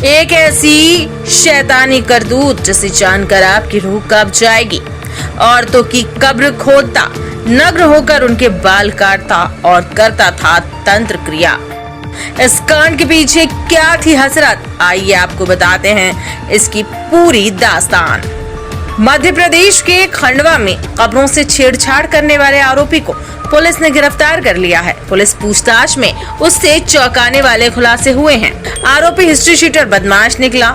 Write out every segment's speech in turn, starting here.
एक ऐसी शैतानी करतूत जिसे जानकर आपकी रूह कांप जाएगी। औरतों की कब्र खोदता, नग्न होकर उनके बाल काटता और करता था तंत्र क्रिया। इस कांड के पीछे क्या थी हसरत, आइए आपको बताते हैं इसकी पूरी दास्तान। मध्य प्रदेश के खंडवा में कब्रों से छेड़छाड़ करने वाले आरोपी को पुलिस ने गिरफ्तार कर लिया है। पुलिस पूछताछ में उससे चौंकाने वाले खुलासे हुए हैं। आरोपी हिस्ट्री शीटर बदमाश निकला।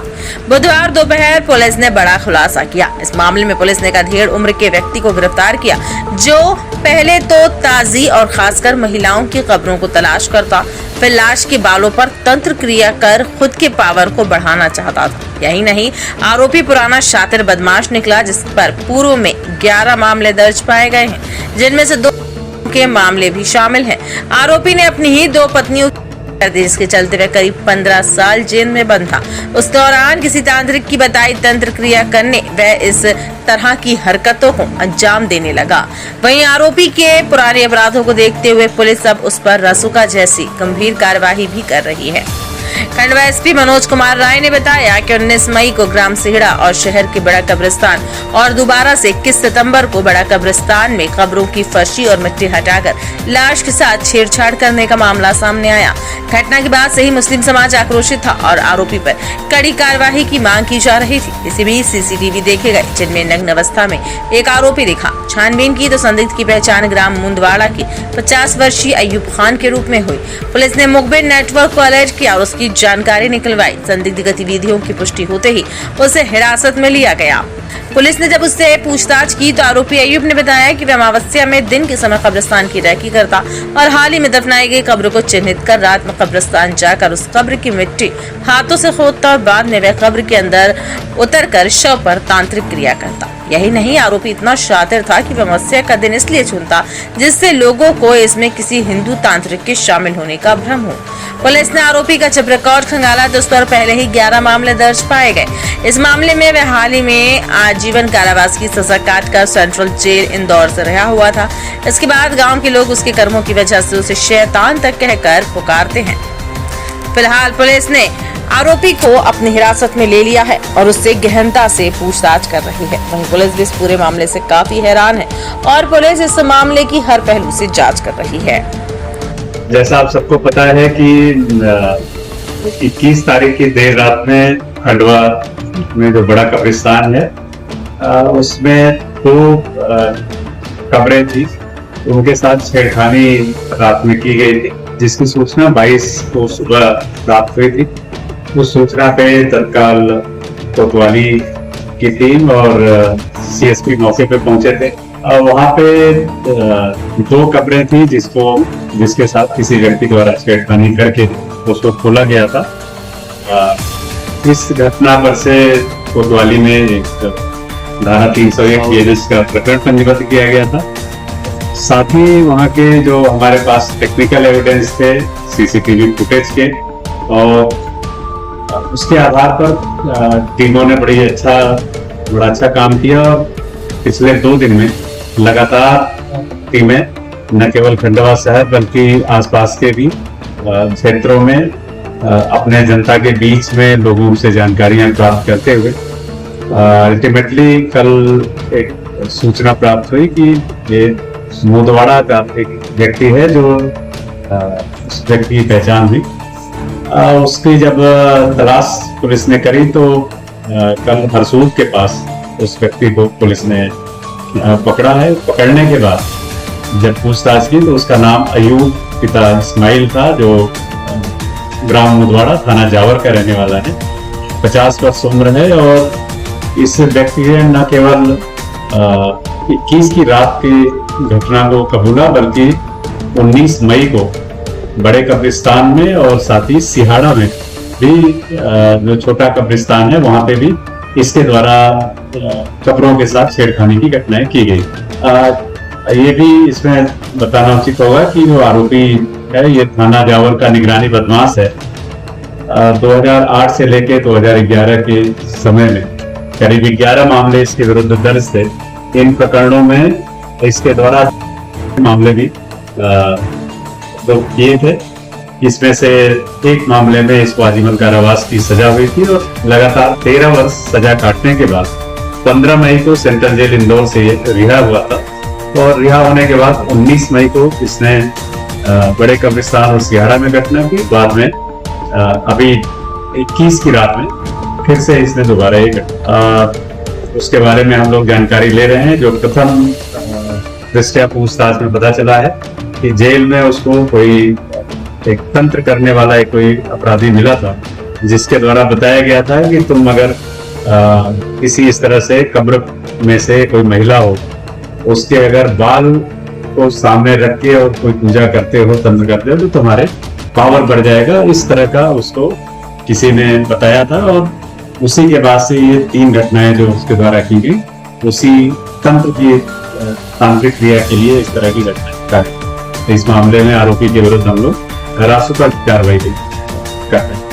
बुधवार दोपहर पुलिस ने बड़ा खुलासा किया। इस मामले में पुलिस ने एक अधेड़ उम्र के व्यक्ति को गिरफ्तार किया, जो पहले तो ताजी और खासकर महिलाओं की कब्रों को तलाश करता, फिर लाश के बालों पर तंत्र क्रिया कर खुद के पावर को बढ़ाना चाहता था। यही नहीं, आरोपी पुराना शातिर बदमाश निकला, जिस पर पूर्व में 11 मामले दर्ज पाए गए हैं, जिनमें से 2 के मामले भी शामिल हैं। आरोपी ने अपनी ही 2 पत्नियों जिसके चलते वह करीब 15 साल जेल में बंद था। उस दौरान किसी तांत्रिक की बताई तंत्र क्रिया करने वह इस तरह की हरकतों को अंजाम देने लगा। वहीं आरोपी के पुराने अपराधों को देखते हुए पुलिस अब उस पर रसूखा जैसी गंभीर कार्रवाई भी कर रही है। खंडवा एसपी मनोज कुमार राय ने बताया कि 19 मई को ग्राम सिहड़ा और शहर के बड़ा कब्रिस्तान और दोबारा से 21 सितंबर को बड़ा कब्रिस्तान में कब्रों की फर्शी और मिट्टी हटाकर लाश के साथ छेड़छाड़ करने का मामला सामने आया। घटना के बाद से ही मुस्लिम समाज आक्रोशित था और आरोपी पर कड़ी कार्रवाई की मांग की जा रही थी। इसी बीच सीसीटीवी देखे गए, जिनमें नग्न अवस्था में एक आरोपी दिखा। छानबीन की तो संदिग्ध की पहचान ग्राम मुंदवाड़ा के 50 वर्षीय अयूब खान के रूप में हुई। पुलिस ने मुखबिर नेटवर्क को अलर्ट किया और उसकी जानकारी निकलवाई। संदिग्ध गतिविधियों की पुष्टि होते ही उसे हिरासत में लिया गया। पुलिस ने जब उससे पूछताछ की तो आरोपी अयूब ने बताया कि वह अमावस्या में दिन के समय कब्रिस्तान की रैकी करता और हाल ही में दफनाई गई कब्र को चिन्हित कर रात में कब्रिस्तान जाकर उस कब्र की मिट्टी हाथों से खोदता और बाद में वह कब्र के अंदर उतरकर शव पर तांत्रिक क्रिया करता। यही नहीं, आरोपी इतना शातिर था कि वह अमावस्या का दिन इसलिए चुनता जिससे लोगों को इसमें किसी हिंदू तांत्रिक के शामिल होने का भ्रम हो। पुलिस ने आरोपी का जब रिकॉर्ड खंगाला तो उस पर पहले ही 11 मामले दर्ज पाए गए। इस मामले में वह हाल ही में आजीवन कारावास की सजा काटकर सेंट्रल जेल इंदौर से रिहा हुआ था। इसके बाद गांव के लोग उसके कर्मों की वजह से उसे शैतान तक कहकर पुकारते हैं। फिलहाल पुलिस ने आरोपी को अपनी हिरासत में ले लिया है और उससे गहनता से पूछताछ कर रही है। वहीं पुलिस भी इस पूरे मामले से काफी हैरान है और पुलिस इस मामले की हर पहलू से जांच कर रही है। जैसा आप सबको पता है कि 21 तारीख की देर रात में खंडवा में जो बड़ा कब्रिस्तान है उसमें 2 कब्रें थी, उनके साथ छेड़खानी रात में की गई थी, जिसकी सूचना 22 को सुबह प्राप्त हुई थी। उस सूचना पे तत्काल कोतवाली की टीम और सीएसपी मौके पे पहुंचे थे। वहाँ पे 2 कब्रें थी जिसके साथ किसी व्यक्ति द्वारा छेड़खानी करके उसको खोला गया था। इस घटना पर से कोतवाली में एक धारा 301 BNS का प्रकरण पंजीबद्ध किया गया था। साथ ही वहाँ के जो हमारे पास टेक्निकल एविडेंस थे सीसीटीवी फुटेज के, और उसके आधार पर टीमों ने बड़ा अच्छा काम किया। पिछले 2 दिन में लगातार टीमें न केवल खंडवा शहर बल्कि आसपास के भी क्षेत्रों में अपने जनता के बीच में लोगों से जानकारियां प्राप्त करते हुए अल्टीमेटली कल एक सूचना प्राप्त हुई कि ये मुंदवाड़ा का एक व्यक्ति है जो उस व्यक्ति की पहचान हुई। उसकी जब तलाश पुलिस ने करी तो कल हरसूद के पास उस व्यक्ति को पुलिस ने पकड़ा है। पकड़ने के बाद जब पूछताछ की तो उसका नाम अयूब पिता इस्माइल था, जो ग्राम मुंदवाड़ा थाना जावर का रहने वाला है। 50 वर्ष उम्र है और इस व्यक्ति ने न केवल 21 की रात की घटना को कबूला बल्कि 19 मई को बड़े कब्रिस्तान में और साथ ही सिहाड़ा में भी जो छोटा कब्रिस्तान है वहां पे भी इसके द्वारा कब्रों के साथ छेड़खानी की घटनाएं की गई। ये भी इसमें बताना उचित होगा कि जो आरोपी है ये थाना जावर का निगरानी बदमाश है। 2008 से लेके 2011 के समय में करीब 11 मामले इसके विरुद्ध दर्ज थे। इन प्रकरणों में इसके द्वारा मामले भी किए थे इसमें से एक मामले में इसको आजीवन कारावास की सजा हुई थी और लगातार 13 वर्ष सजा काटने के बाद 15 मई को सेंट्रल जेल इंदौर से रिहा हुआ था और रिहा होने के बाद 19 मई को इसने बड़े कब्रिस्तान और सियारा में घटना की। बाद में अभी 21 की रात में फिर से इसने दोबारा ये उसके बारे में हम लोग जानकारी ले रहे हैं। जो प्रथम दृष्टया पूछताछ में पता चला है कि जेल में उसको कोई एक तंत्र करने वाला एक कोई अपराधी मिला था, जिसके द्वारा बताया गया था कि तुम अगर किसी इस तरह से कब्र में से कोई महिला हो, उसके अगर बाल को सामने रख के और कोई पूजा करते हो, तंत्र करते हो, तो तुम्हारे पावर बढ़ जाएगा। इस तरह का उसको किसी ने बताया था और उसी के बाद से ये 3 घटनाएं जो उसके द्वारा की गई, उसी तंत्र की तांत्रिक क्रिया के लिए इस तरह की घटना है। इस मामले में आरोपी के विरुद्ध हम लोग रासुका कार्रवाई कर रहे हैं।